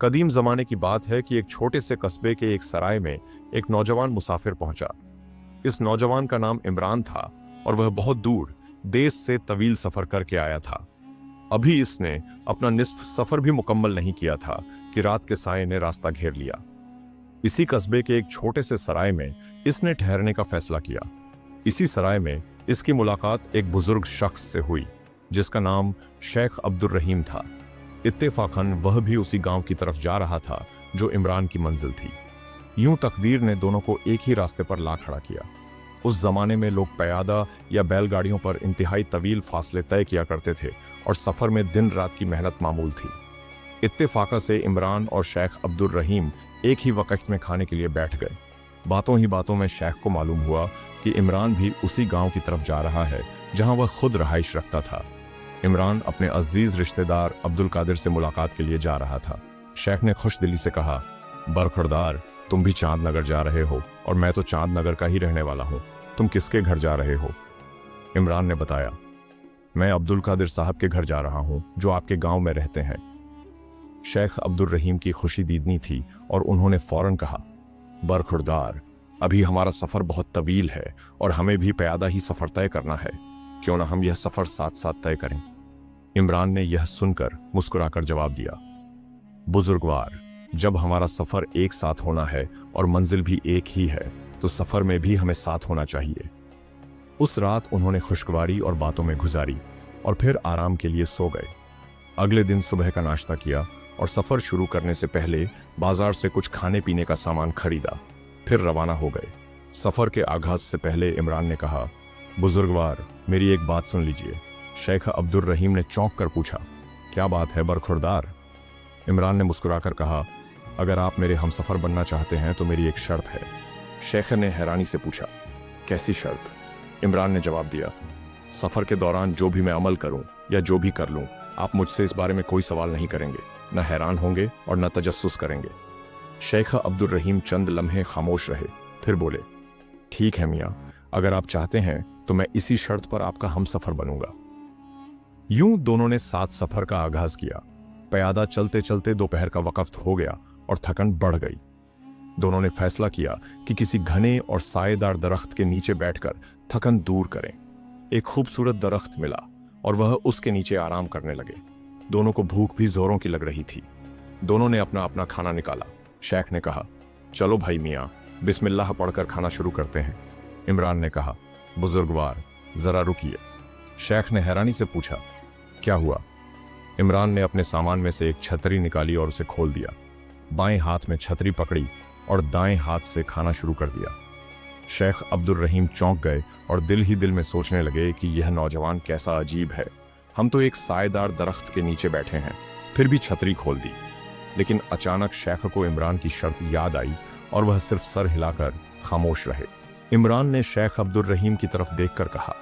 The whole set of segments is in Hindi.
कदीम ज़माने की बात है कि एक छोटे से कस्बे के एक सराय में एक नौजवान मुसाफिर पहुंचा। इस नौजवान का नाम इमरान था और वह बहुत दूर देश से तवील सफर करके आया था। अभी इसने अपना निस्फ सफर भी मुकम्मल नहीं किया था कि रात के साये ने रास्ता घेर लिया। इसी कस्बे के एक छोटे से सराय में इसने ठहरने का फैसला किया। इसी सराय में इसकी मुलाकात एक बुजुर्ग शख्स से हुई जिसका नाम शेख अब्दुल रहीम था। इत्तेफाकन वह भी उसी गांव की तरफ जा रहा था जो इमरान की मंजिल थी। यूं तकदीर ने दोनों को एक ही रास्ते पर ला खड़ा किया। उस जमाने में लोग प्यादा या बैलगाड़ियों पर इंतहाई तवील फासले तय किया करते थे और सफर में दिन रात की मेहनत मामूल थी। इत्तेफाका से इमरान और शेख अब्दुल रहीम एक ही वक्त में खाने के लिए बैठ गए। बातों ही बातों में शेख को मालूम हुआ कि इमरान भी उसी गांव की तरफ जा रहा है जहां वह खुद रहाइश रखता था। इमरान अपने अजीज रिश्तेदार अब्दुल कादिर से मुलाकात के लिए जा रहा था। शेख ने खुश दिली से कहा, बरखुरदार, तुम भी चांद नगर जा रहे हो और मैं तो चांद नगर का ही रहने वाला हूँ। तुम किसके घर जा रहे हो? इमरान ने बताया, मैं अब्दुल कादिर साहब के घर जा रहा हूँ जो आपके गांव में रहते हैं। शेख अब्दुल रहीम की खुशी दीदनी थी और उन्होंने फौरन कहा, बरखुरदार, अभी हमारा सफर बहुत तवील है और हमें भी प्यादा ही सफर तय करना है। क्यों ना हम यह सफर साथ साथ तय करें? इमरान ने यह सुनकर मुस्कुराकर जवाब दिया, बुजुर्गवार, जब हमारा सफर एक साथ होना है और मंजिल भी एक ही है तो सफर में भी हमें साथ होना चाहिए। उस रात उन्होंने खुशगवारी और बातों में गुजारी और फिर आराम के लिए सो गए। अगले दिन सुबह का नाश्ता किया और सफर शुरू करने से पहले बाजार से कुछ खाने पीने का सामान खरीदा, फिर रवाना हो गए। सफर के आगाज से पहले इमरान ने कहा, बुजुर्गवार, मेरी एक बात सुन लीजिए। शेख अब्दुल रहीम ने चौंक कर पूछा, क्या बात है बरखुरदार? इमरान ने मुस्कुराकर कहा, अगर आप मेरे हमसफर बनना चाहते हैं तो मेरी एक शर्त है। शेख ने हैरानी से पूछा, कैसी शर्त? इमरान ने जवाब दिया, सफर के दौरान जो भी मैं अमल करूं या जो भी कर लूं, आप मुझसे इस बारे में कोई सवाल नहीं करेंगे, न हैरान होंगे और न तजस्सुस करेंगे। शेख अब्दुल रहीम चंद लम्हे खामोश रहे, फिर बोले, ठीक है मियाँ, अगर आप चाहते हैं तो मैं इसी शर्त पर आपका हमसफर बनूंगा। यूं दोनों ने साथ सफर का आगाज किया। प्यादा चलते चलते दोपहर का वक्त हो गया और थकन बढ़ गई। दोनों ने फैसला किया कि किसी घने और सायेदार दरख्त के नीचे बैठकर थकन दूर करें। एक खूबसूरत दरख्त मिला और वह उसके नीचे आराम करने लगे। दोनों को भूख भी जोरों की लग रही थी। दोनों ने अपना अपना खाना निकाला। शेख ने कहा, चलो भाई मियाँ, बिस्मिल्लाह पढ़कर खाना शुरू करते हैं। इमरान ने कहा, बुजुर्गवार, जरा रुकिए। शेख ने हैरानी से पूछा, क्या हुआ? इमरान ने अपने सामान में से एक छतरी निकाली और उसे खोल दिया। बाएं हाथ में छतरी पकड़ी और दाएं हाथ से खाना शुरू कर दिया। शेख अब्दुल रहीम चौंक गए और दिल ही दिल में सोचने लगे कि यह नौजवान कैसा अजीब है। हम तो एक सायेदार दरख्त के नीचे बैठे हैं, फिर भी छतरी खोल दी। लेकिन अचानक शेख को इमरान की शर्त याद आई और वह सिर्फ सर हिलाकर खामोश रहे। इमरान ने शेख अब्दुल रहीम की तरफ देखकर कहा,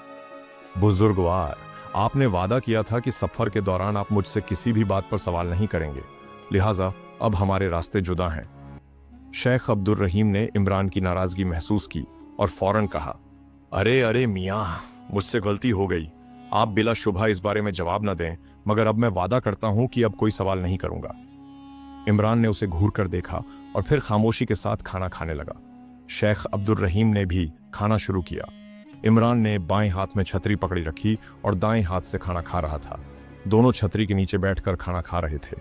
बुजुर्गवार, आपने वादा किया था कि सफर के दौरान आप मुझसे किसी भी बात पर सवाल नहीं करेंगे, लिहाजा अब हमारे रास्ते जुदा हैं। शेख अब्दुल रहीम ने इमरान की नाराजगी महसूस की और फौरन कहा, अरे अरे मियाँ, मुझसे गलती हो गई। आप बिला शुबा इस बारे में जवाब न दें, मगर अब मैं वादा करता हूं कि अब कोई सवाल नहीं करूंगा। इमरान ने उसे घूर कर देखा और फिर खामोशी के साथ खाना खाने लगा। शेख अब्दुल रहीम ने भी खाना शुरू किया। इमरान ने बाएं हाथ में छतरी पकड़ी रखी और दाएं हाथ से खाना खा रहा था। दोनों छतरी के नीचे बैठकर खाना खा रहे थे।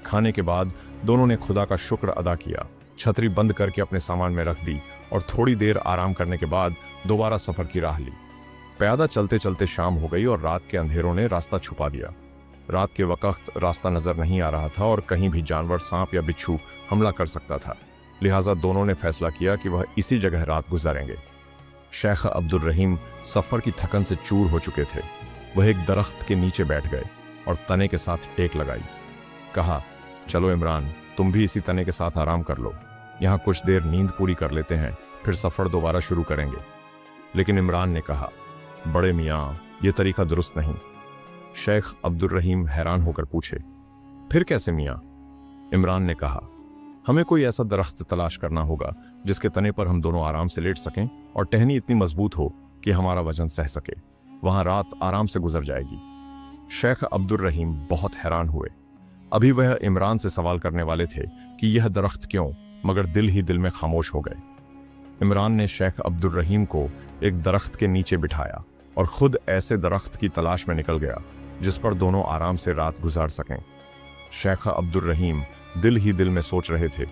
खाने के बाद दोनों ने खुदा का शुक्र अदा किया, छतरी बंद करके अपने सामान में रख दी और थोड़ी देर आराम करने के बाद दोबारा सफर की राह ली। प्यादा चलते चलते शाम हो गई और रात के अंधेरों ने रास्ता छुपा दिया। रात के वक्त रास्ता नजर नहीं आ रहा था और कहीं भी जानवर, सांप या बिच्छू हमला कर सकता था, लिहाजा दोनों ने फैसला किया कि वह इसी जगह रात गुजारेंगे। शेख अब्दुल रहीम सफर की थकन से चूर हो चुके थे। वह एक दरख्त के नीचे बैठ गए और तने के साथ टेक लगाई। कहा, चलो इमरान, तुम भी इसी तने के साथ आराम कर लो। यहाँ कुछ देर नींद पूरी कर लेते हैं, फिर सफर दोबारा शुरू करेंगे। लेकिन इमरान ने कहा, बड़े मियाँ, ये तरीका दुरुस्त नहीं। शेख अब्दुल रहीम हैरान होकर पूछे, फिर कैसे मियाँ? इमरान ने कहा, हमें कोई ऐसा दरख्त तलाश करना होगा जिसके तने पर हम दोनों आराम से लेट सकें और टहनी इतनी मजबूत हो कि हमारा वजन सह सके। वहां रात आराम से गुजर जाएगी। शेख अब्दुल रहीम बहुत हैरान हुए। अभी वह इमरान से सवाल करने वाले थे कि यह दरख्त क्यों, मगर दिल ही दिल में खामोश हो गए। इमरान ने शेख अब्दुल रहीम को एक दरख्त के नीचे बिठाया और खुद ऐसे दरख्त की तलाश में निकल गया जिस पर दोनों आराम से रात गुजार सकें। शेख अब्दुल रहीम दिल ही दिल में सोच रहे थे,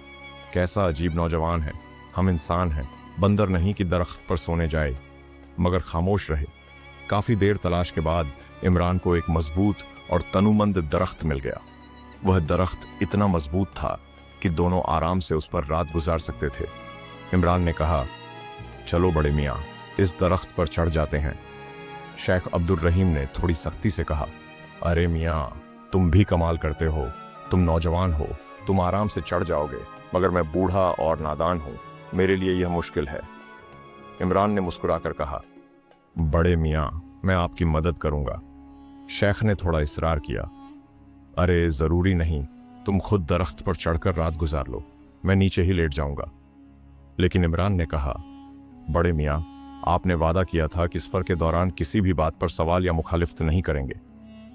कैसा अजीब नौजवान है, हम इंसान हैं, बंदर नहीं कि दरख्त पर सोने जाए, मगर खामोश रहे। काफी देर तलाश के बाद इमरान को एक मजबूत और तनुमंद दरख्त मिल गया। वह दरख्त इतना मजबूत था कि दोनों आराम से उस पर रात गुजार सकते थे। इमरान ने कहा, चलो बड़े मियाँ, इस दरख्त पर चढ़ जाते हैं। शेख अब्दुल रहीम ने थोड़ी सख्ती से कहा, अरे मियाँ, तुम भी कमाल करते हो, तुम नौजवान हो, तुम आराम से चढ़ जाओगे, मगर मैं बूढ़ा और नादान हूँ, मेरे लिए यह मुश्किल है। इमरान ने मुस्कुराकर कहा, बड़े मियाँ, मैं आपकी मदद करूंगा। शेख ने थोड़ा इसरार किया, अरे जरूरी नहीं, तुम खुद दरख्त पर चढ़कर रात गुजार लो, मैं नीचे ही लेट जाऊंगा। लेकिन इमरान ने कहा, बड़े मियाँ, आपने वादा किया था कि सफर के दौरान किसी भी बात पर सवाल या मुखालिफत नहीं करेंगे।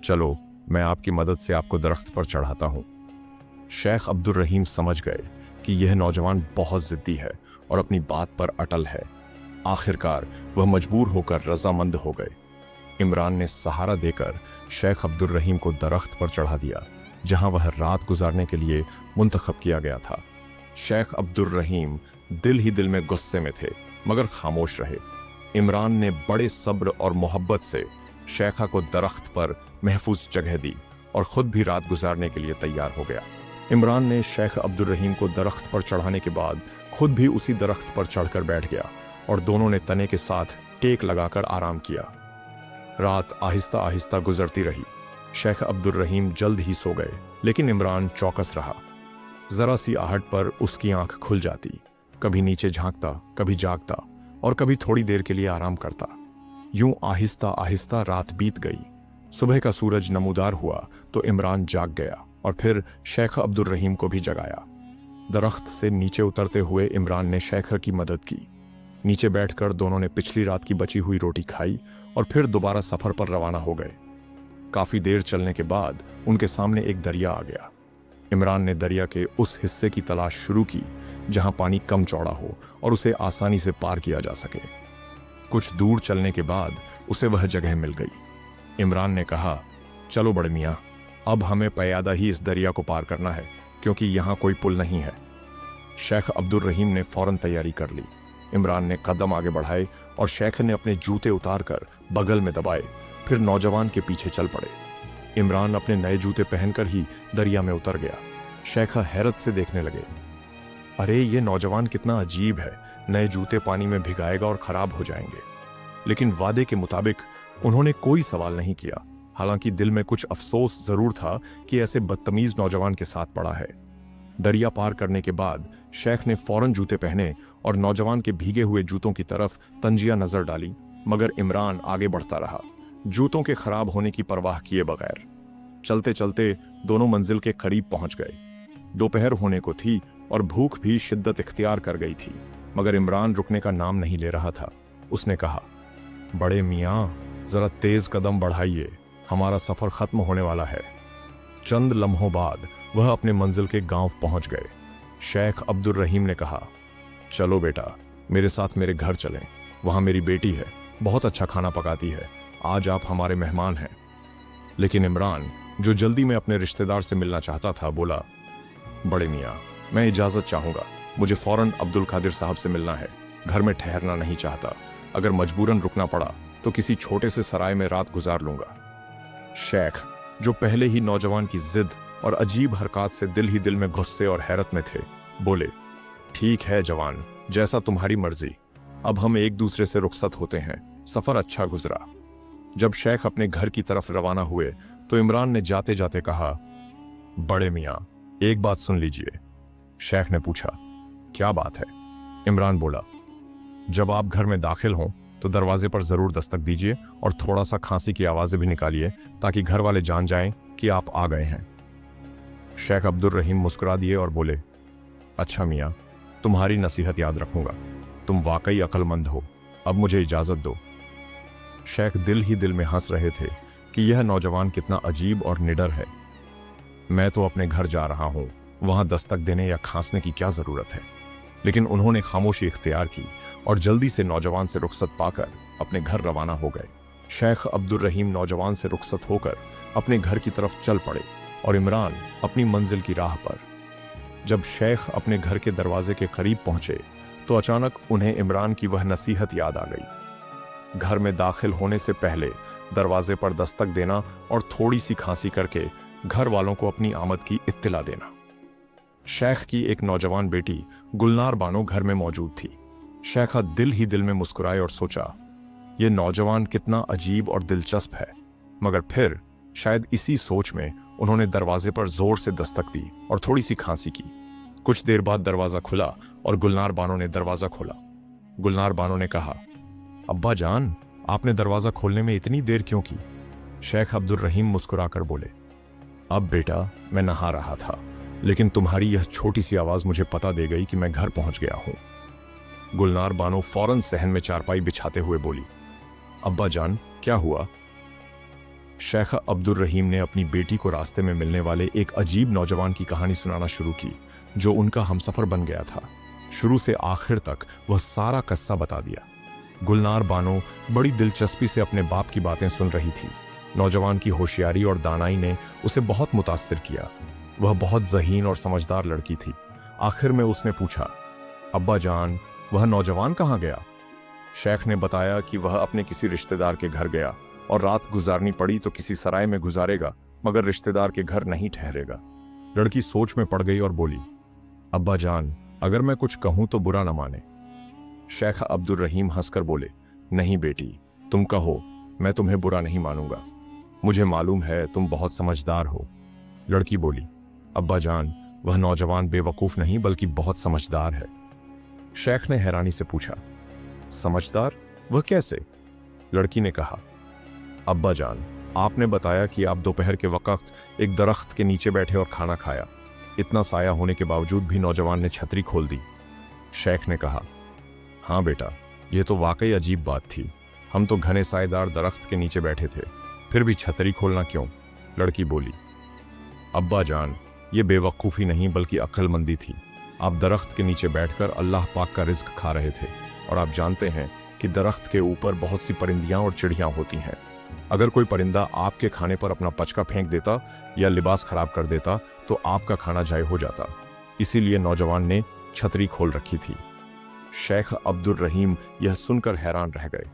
चलो, मैं आपकी मदद से आपको दरख्त पर चढ़ाता हूँ। शेख अब्दुल रहीम समझ गए कि यह नौजवान बहुत जिद्दी है और अपनी बात पर अटल है। आखिरकार वह मजबूर होकर रजामंद हो गए। इमरान ने सहारा देकर शेख अब्दुल रहीम को दरख्त पर चढ़ा दिया, जहां वह रात गुजारने के लिए मुंतखब किया गया था। शेख अब्दुल रहीम दिल ही दिल में गुस्से में थे, मगर खामोश रहे। इमरान ने बड़े सब्र और मोहब्बत से शेखा को दरख्त पर महफूज जगह दी और खुद भी रात गुजारने के लिए तैयार हो गया। इमरान ने शेख अब्दुल रहीम को दरख्त पर चढ़ाने के बाद खुद भी उसी दरख्त पर चढ़कर बैठ गया और दोनों ने तने के साथ टेक लगाकर आराम किया। रात आहिस्ता आहिस्ता गुजरती रही। शेख अब्दुल रहीम जल्द ही सो गए, लेकिन इमरान चौकस रहा। जरा सी आहट पर उसकी आंख खुल जाती, कभी नीचे झांकता, कभी जागता और कभी थोड़ी देर के लिए आराम करता। यूं आहिस्ता आहिस्ता रात बीत गई। सुबह का सूरज नमूदार हुआ तो इमरान जाग गया और फिर शेख अब्दुल रहीम को भी जगाया। दरख्त से नीचे उतरते हुए इमरान ने शेखर की मदद की। नीचे बैठकर दोनों ने पिछली रात की बची हुई रोटी खाई और फिर दोबारा सफर पर रवाना हो गए। काफी देर चलने के बाद उनके सामने एक दरिया आ गया। इमरान ने दरिया के उस हिस्से की तलाश शुरू की जहां पानी कम चौड़ा हो और उसे आसानी से पार किया जा सके। कुछ दूर चलने के बाद उसे वह जगह मिल गई। इमरान ने कहा, चलो बड़े मियाँ, अब हमें प्यादा ही इस दरिया को पार करना है, क्योंकि यहाँ कोई पुल नहीं है। शेख अब्दुल रहीम ने फौरन तैयारी कर ली। इमरान ने कदम आगे बढ़ाए और शेख ने अपने जूते उतारकर बगल में दबाए, फिर नौजवान के पीछे चल पड़े। इमरान अपने नए जूते पहनकर ही दरिया में उतर गया। शेखा हैरत से देखने लगे, अरे ये नौजवान कितना अजीब है, नए जूते पानी में भिगाएगा और खराब हो जाएंगे। लेकिन वादे के मुताबिक उन्होंने कोई सवाल नहीं किया। हालांकि दिल में कुछ अफसोस जरूर था कि ऐसे बदतमीज नौजवान के साथ पड़ा है। दरिया पार करने के बाद शेख ने फौरन जूते पहने और नौजवान के भीगे हुए जूतों की तरफ तंजिया नजर डाली, मगर इमरान आगे बढ़ता रहा, जूतों के खराब होने की परवाह किए बगैर। चलते चलते दोनों मंजिल के करीब पहुंच गए। दोपहर होने को थी और भूख भी शिद्दत इख्तियार कर गई थी, मगर इमरान रुकने का नाम नहीं ले रहा था। उसने कहा, बड़े मियाँ, जरा तेज कदम बढ़ाइए, हमारा सफर खत्म होने वाला है। चंद लम्हों बाद वह अपने मंजिल के गांव पहुंच गए। शेख अब्दुल रहीम ने कहा, चलो बेटा, मेरे साथ मेरे घर चलें, वहां मेरी बेटी है, बहुत अच्छा खाना पकाती है, आज आप हमारे मेहमान हैं। लेकिन इमरान, जो जल्दी में अपने रिश्तेदार से मिलना चाहता था, बोला, बड़े मियाँ, मैं इजाजत चाहूंगा, मुझे फौरन अब्दुल कादिर साहब से मिलना है, घर में ठहरना नहीं चाहता, अगर मजबूरन रुकना पड़ा तो किसी छोटे से सराय में रात गुजार लूंगा। शेख, जो पहले ही नौजवान की जिद और अजीब हरकत से दिल ही दिल में गुस्से और हैरत में थे, बोले, ठीक है जवान, जैसा तुम्हारी मर्जी, अब हम एक दूसरे से रुखसत होते हैं, सफर अच्छा गुजरा। जब शेख अपने घर की तरफ रवाना हुए तो इमरान ने जाते जाते कहा, बड़े मियाँ, एक बात सुन लीजिए। शेख ने पूछा, क्या बात है? इमरान बोला, जब आप घर में दाखिल हों तो दरवाजे पर जरूर दस्तक दीजिए और थोड़ा सा खांसी की आवाजें भी निकालिए, ताकि घर वाले जान जाएं कि आप आ गए हैं। शेख अब्दुल रहीम मुस्कुरा दिए और बोले, अच्छा मियाँ, तुम्हारी नसीहत याद रखूंगा, तुम वाकई अक्लमंद हो, अब मुझे इजाजत दो। शेख दिल ही दिल में हंस रहे थे कि यह नौजवान कितना अजीब और निडर है। मैं तो अपने घर जा रहा हूँ, वहां दस्तक देने या खांसने की क्या जरूरत है। लेकिन उन्होंने खामोशी इख्तियार की और जल्दी से नौजवान से रुखसत पाकर अपने घर रवाना हो गए। शेख अब्दुल रहीम नौजवान से रुखसत होकर अपने घर की तरफ चल पड़े और इमरान अपनी मंजिल की राह पर। जब शेख अपने घर के दरवाजे के करीब पहुंचे तो अचानक उन्हें इमरान की वह नसीहत याद आ गई। घर में दाखिल होने से पहले दरवाजे पर दस्तक देना और थोड़ी सी खांसी करके घर वालों को अपनी आमद की इत्तिला देना। शेख की एक नौजवान बेटी गुलनार बानो घर में मौजूद थी। शेखा दिल ही दिल में मुस्कुराए और सोचा, यह नौजवान कितना अजीब और दिलचस्प है। मगर फिर शायद इसी सोच में उन्होंने दरवाजे पर जोर से दस्तक दी और थोड़ी सी खांसी की। कुछ देर बाद दरवाजा खुला और गुलनार बानो ने दरवाजा खोला। गुलनार बानो ने कहा, अब्बा जान, आपने दरवाजा खोलने में इतनी देर क्यों की? शेख अब्दुल रहीम मुस्कुराकर बोले, अब बेटा, मैं नहा रहा था, लेकिन तुम्हारी यह छोटी सी आवाज मुझे पता दे गई कि मैं घर पहुंच गया हूं। गुलनार बानो फौरन सहन में चारपाई बिछाते हुए बोली, अब्बा जान, क्या हुआ? शेख अब्दुल रहीम ने अपनी बेटी को रास्ते में मिलने वाले एक अजीब नौजवान की कहानी सुनाना शुरू की, जो उनका हमसफर बन गया था। शुरू से आखिर तक वह सारा किस्सा बता दिया। गुलनार बानो बड़ी दिलचस्पी से अपने बाप की बातें सुन रही थी। नौजवान की होशियारी और दानाई ने उसे बहुत मुतासिर किया। वह बहुत ज़हीन और समझदार लड़की थी। आखिर में उसने पूछा, अब्बा जान, वह नौजवान कहाँ गया? शेख ने बताया कि वह अपने किसी रिश्तेदार के घर गया और रात गुजारनी पड़ी तो किसी सराय में गुजारेगा, मगर रिश्तेदार के घर नहीं ठहरेगा। लड़की सोच में पड़ गई और बोली, अब्बा जान, अगर मैं कुछ कहूं तो बुरा न माने। शेख अब्दुल रहीम हंसकर बोले, नहीं बेटी, तुम कहो, मैं तुम्हें बुरा नहीं मानूंगा। मुझे मालूम है तुम बहुत समझदार हो। लड़की बोली, अब्बा जान, वह नौजवान बेवकूफ नहीं बल्कि बहुत समझदार है। शेख ने हैरानी से पूछा, समझदार? वह कैसे? लड़की ने कहा, अब्बा जान, आपने बताया कि आप दोपहर के वक्त एक दरख्त के नीचे बैठे और खाना खाया। इतना साया होने के बावजूद भी नौजवान ने छतरी खोल दी। शेख ने कहा, हाँ बेटा, यह तो वाकई अजीब बात थी। हम तो घने सायेदार दरख्त के नीचे बैठे थे, फिर भी छतरी खोलना क्यों? लड़की बोली, अब्बा जान, ये बेवकूफ़ी नहीं बल्कि अक्लमंदी थी। आप दरख्त के नीचे बैठकर अल्लाह पाक का रिज्क खा रहे थे और आप जानते हैं कि दरख्त के ऊपर बहुत सी परिंदियां और चिड़ियां होती हैं। अगर कोई परिंदा आपके खाने पर अपना पचका फेंक देता या लिबास खराब कर देता तो आपका खाना जाय हो जाता। इसीलिए नौजवान ने छतरी खोल रखी थी। शेख अब्दुल रहीम यह सुनकर हैरान रह गए।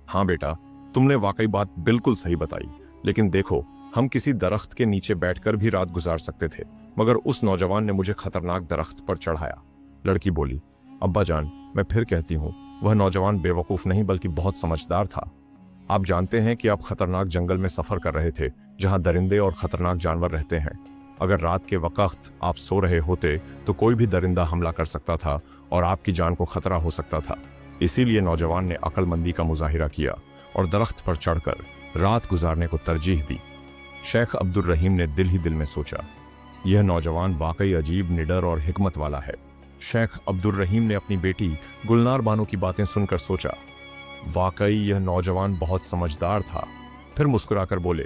हाँ बेटा, तुमने वाकई बात बिल्कुल सही बताई, लेकिन देखो, हम किसी दरख्त के नीचे बैठकर भी रात गुजार सकते थे, मगर उस नौजवान ने मुझे खतरनाक दरख्त पर चढ़ाया। लड़की बोली, अब्बा जान, मैं फिर कहती हूँ, वह नौजवान बेवकूफ़ नहीं बल्कि बहुत समझदार था। आप जानते हैं कि आप खतरनाक जंगल में सफ़र कर रहे थे, जहाँ दरिंदे और ख़तरनाक जानवर रहते हैं। अगर रात के वक्त आप सो रहे होते तो कोई भी दरिंदा हमला कर सकता था और आपकी जान को खतरा हो सकता था। इसीलिए नौजवान ने अक्लमंदी का मुजाहिरा किया और दरख्त पर चढ़कर रात गुजारने को तरजीह दी। शेख अब्दुल रहीम ने दिल ही दिल में सोचा, यह नौजवान वाकई अजीब, निडर और हिकमत वाला है। शेख अब्दुल रहीम ने अपनी बेटी गुलनार बानो की बातें सुनकर सोचा, वाकई यह नौजवान बहुत समझदार था। फिर मुस्कुराकर बोले,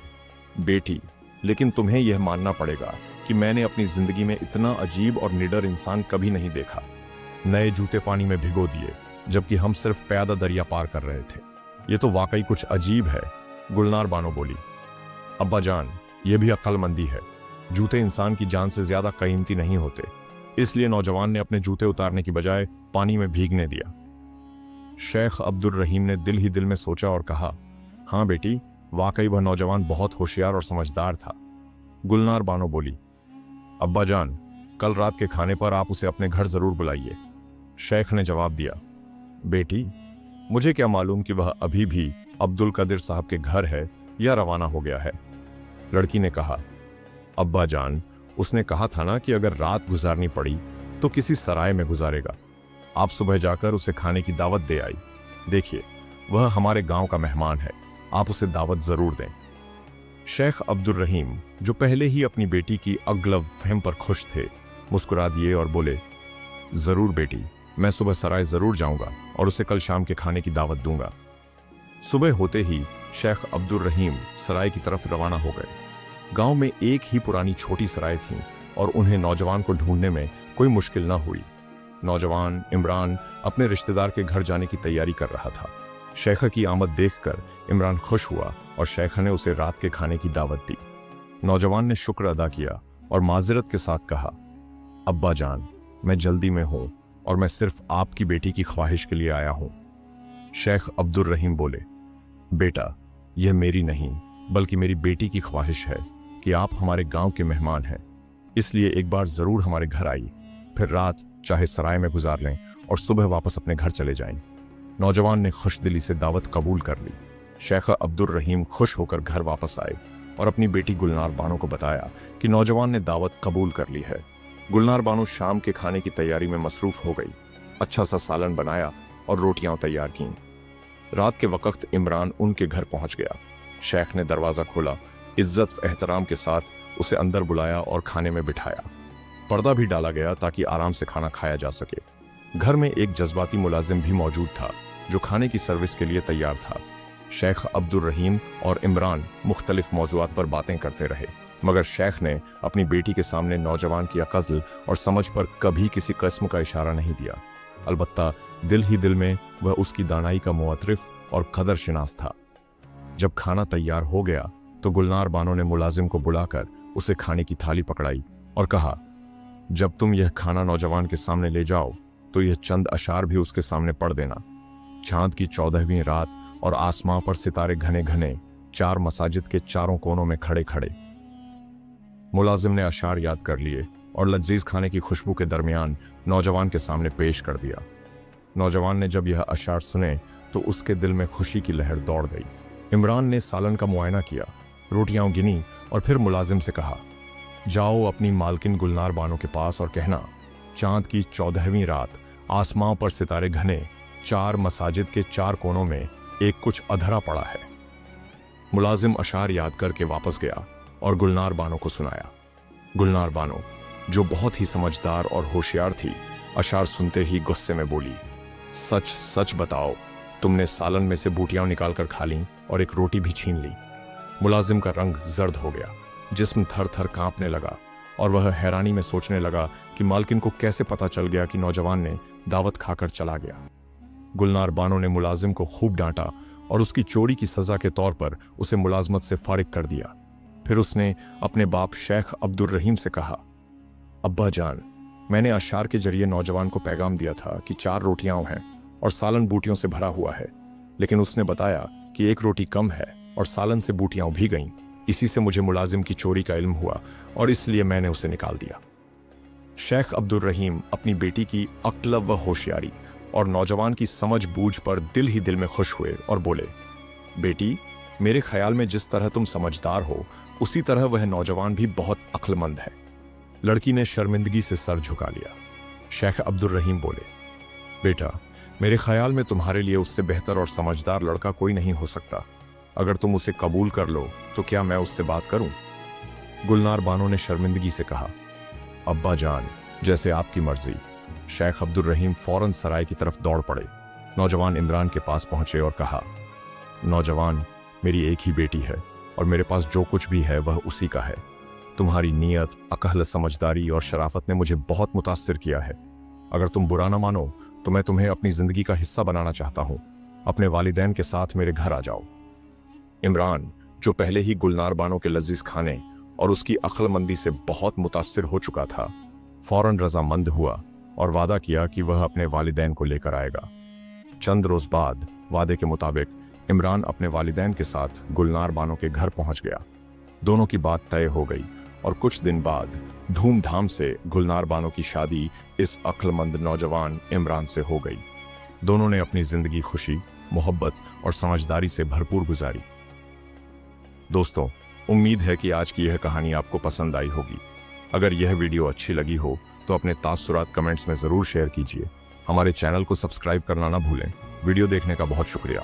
बेटी, लेकिन तुम्हें यह मानना पड़ेगा कि मैंने अपनी जिंदगी में इतना अजीब और निडर इंसान कभी नहीं देखा। नए जूते पानी में भिगो दिए, जबकि हम सिर्फ प्यादा दरिया पार कर रहे थे। ये तो वाकई कुछ अजीब है। गुलनार बानो बोली, अब्बा जान, यह भी अक्लमंदी है। जूते इंसान की जान से ज्यादा कीमती नहीं होते, इसलिए नौजवान ने अपने जूते उतारने की बजाय पानी में भीगने दिया। शेख अब्दुल रहीम ने दिल ही दिल में सोचा और कहा, हाँ बेटी, वाकई वह नौजवान बहुत होशियार और समझदार था। गुलनार बानो बोली, अब्बा जान, कल रात के खाने पर आप उसे अपने घर जरूर बुलाइए। शेख ने जवाब दिया, बेटी, मुझे क्या मालूम कि वह अभी भी अब्दुल कदीर साहब के घर है या रवाना हो गया है। लड़की ने कहा, अब्बा जान, उसने कहा था ना कि अगर रात गुजारनी पड़ी तो किसी सराय में गुजारेगा। आप सुबह जाकर उसे खाने की दावत दे आई। देखिए, वह हमारे गांव का मेहमान है, आप उसे दावत जरूर दें। शेख अब्दुल रहीम, जो पहले ही अपनी बेटी की अगलव फहम पर खुश थे, मुस्कुरा दिए और बोले, जरूर बेटी, मैं सुबह सराय जरूर जाऊंगा और उसे कल शाम के खाने की दावत दूंगा। सुबह होते ही शेख अब्दुल रहीम सराय की तरफ रवाना हो गए। गांव में एक ही पुरानी छोटी सराय थी और उन्हें नौजवान को ढूंढने में कोई मुश्किल न हुई। नौजवान इमरान अपने रिश्तेदार के घर जाने की तैयारी कर रहा था। शेखा की आमद देखकर इमरान खुश हुआ और शेखा ने उसे रात के खाने की दावत दी। नौजवान ने शुक्र अदा किया और माजरत के साथ कहा, अब्बा जान, मैं जल्दी में हूं और मैं सिर्फ आपकी बेटी की ख्वाहिश के लिए आया हूं। शेख अब्दुर रहीम बोले, बेटा, यह मेरी नहीं बल्कि मेरी बेटी की ख्वाहिश है कि आप हमारे गांव के मेहमान हैं, इसलिए एक बार जरूर हमारे घर आइए, फिर रात चाहे सराय में गुजार लें और सुबह वापस अपने घर चले जाएं। नौजवान ने खुशदिली से दावत कबूल कर ली। शेख अब्दुर रहीम खुश होकर घर वापस आए और अपनी बेटी गुलनार बानो को बताया कि नौजवान ने दावत कबूल कर ली है। गुलनार बानो शाम के खाने की तैयारी में मसरूफ हो गई। अच्छा सा सालन बनाया और रोटियां तैयार कीं। रात के वक्त इमरान उनके घर पहुंच गया। शेख ने दरवाजा खोला, इज्जत एहतराम के साथ उसे अंदर बुलाया और खाने में बिठाया। पर्दा भी डाला गया ताकि आराम से खाना खाया जा सके। घर में एक जज्बाती मुलाजिम भी मौजूद था जो खाने की सर्विस के लिए तैयार था। शेख अब्दुर रहीम और इमरान मुख्तलिफ मौज़ूआत पर बातें करते रहे, मगर शेख ने अपनी बेटी के सामने नौजवान की अक़ल और समझ पर कभी किसी किस्म का इशारा नहीं दिया। अलबत्ता दिल ही दिल में वह उसकी दानाई का मुअतरिफ और कदर शिनास था। जब खाना तैयार हो गया तो गुलनार बानो ने मुलाजिम को बुलाकर उसे खाने की थाली पकड़ाई और कहा, जब तुम यह खाना नौजवान के सामने ले जाओ तो यह चंद अशार भी उसके सामने पढ़ देना। चांद की 14वीं रात और आसमां पर सितारे घने घने, 4 मसाजिद के चारों कोनों में खड़े खड़े। मुलाजिम ने अशार याद कर लिए और लजीज खाने की खुशबू के दरमियान नौजवान के सामने पेश कर दिया। नौजवान ने जब यह अशार सुने तो उसके दिल में खुशी की लहर दौड़ गई। इमरान ने सालन का मुआयना किया, रोटियां गिनी और फिर मुलाजिम से कहा, जाओ अपनी मालकिन गुलनार बानो के पास और कहना, चांद की 14वीं रात आसमां पर सितारे घने, 4 मसाजिद के 4 कोनों में एक कुछ अधरा पड़ा है। मुलाजिम अशार याद करके वापस गया और गुलनार बानो को सुनाया। गुलनार बानो, जो बहुत ही समझदार और होशियार थी, अशार सुनते ही गुस्से में बोली, सच सच बताओ, तुमने सालन में से बूटियां निकालकर खा लीं और एक रोटी भी छीन ली। मुलाजिम का रंग जर्द हो गया, जिस्म थर थर कांपने लगा और वह हैरानी में सोचने लगा कि मालकिन को कैसे पता चल गया कि नौजवान ने दावत खाकर चला गया। गुलनार बानो ने मुलाजिम को खूब डांटा और उसकी चोरी की सजा के तौर पर उसे मुलाजमत से फारिग कर दिया। फिर उसने अपने बाप शेख अब्दुर रहीम से कहा, अब्बा जान, मैंने अशार के जरिए नौजवान को पैगाम दिया था कि 4 रोटियां हैं और सालन बूटियों से भरा हुआ है, लेकिन उसने बताया कि 1 रोटी कम है और सालन से बूटियां भी गईं। इसी से मुझे मुलाजिम की चोरी का इल्म हुआ और इसलिए मैंने उसे निकाल दिया। शेख अब्दुर रहीम अपनी बेटी की अक्ल व होशियारी और नौजवान की समझ बूझ पर दिल ही दिल में खुश हुए और बोले, बेटी, मेरे ख्याल में जिस तरह तुम समझदार हो उसी तरह वह नौजवान भी बहुत अक्लमंद है। लड़की ने शर्मिंदगी से सर झुका लिया। शेख अब्दुर रहीम बोले, बेटा, मेरे ख्याल में तुम्हारे लिए उससे बेहतर और समझदार लड़का कोई नहीं हो सकता। अगर तुम उसे कबूल कर लो तो क्या मैं उससे बात करूं? गुलनार बानो ने शर्मिंदगी से कहा, अब्बा जान, जैसे आपकी मर्जी। शेख अब्दुर रहीम फौरन सराय की तरफ दौड़ पड़े। नौजवान इमरान के पास पहुंचे और कहा, नौजवान, मेरी एक ही बेटी है और मेरे पास जो कुछ भी है वह उसी का है। तुम्हारी नीयत, अकल, समझदारी और शराफत ने मुझे बहुत मुतासिर किया है। अगर तुम बुरा ना मानो तो मैं तुम्हें अपनी जिंदगी का हिस्सा बनाना चाहता हूं। अपने वालिदैन के साथ मेरे घर आ जाओ। इमरान, जो पहले ही गुलनार बानो के लजीज खाने और उसकी अक्लमंदी से बहुत मुतासिर हो चुका था, फौरन रजामंद हुआ और वादा किया कि वह अपने वालिदैन को लेकर आएगा। चंद रोज बाद वादे के मुताबिक इमरान अपने वालिदैन के साथ गुलनार बानो के घर पहुंच गया। दोनों की बात तय हो गई और कुछ दिन बाद धूमधाम से गुलनार बानो की शादी इस अक्लमंद नौजवान इमरान से हो गई। दोनों ने अपनी जिंदगी खुशी, मोहब्बत और समझदारी से भरपूर गुजारी। दोस्तों, उम्मीद है कि आज की यह कहानी आपको पसंद आई होगी। अगर यह वीडियो अच्छी लगी हो तो अपने तासुरात कमेंट्स में ज़रूर शेयर कीजिए। हमारे चैनल को सब्सक्राइब करना ना भूलें। वीडियो देखने का बहुत शुक्रिया।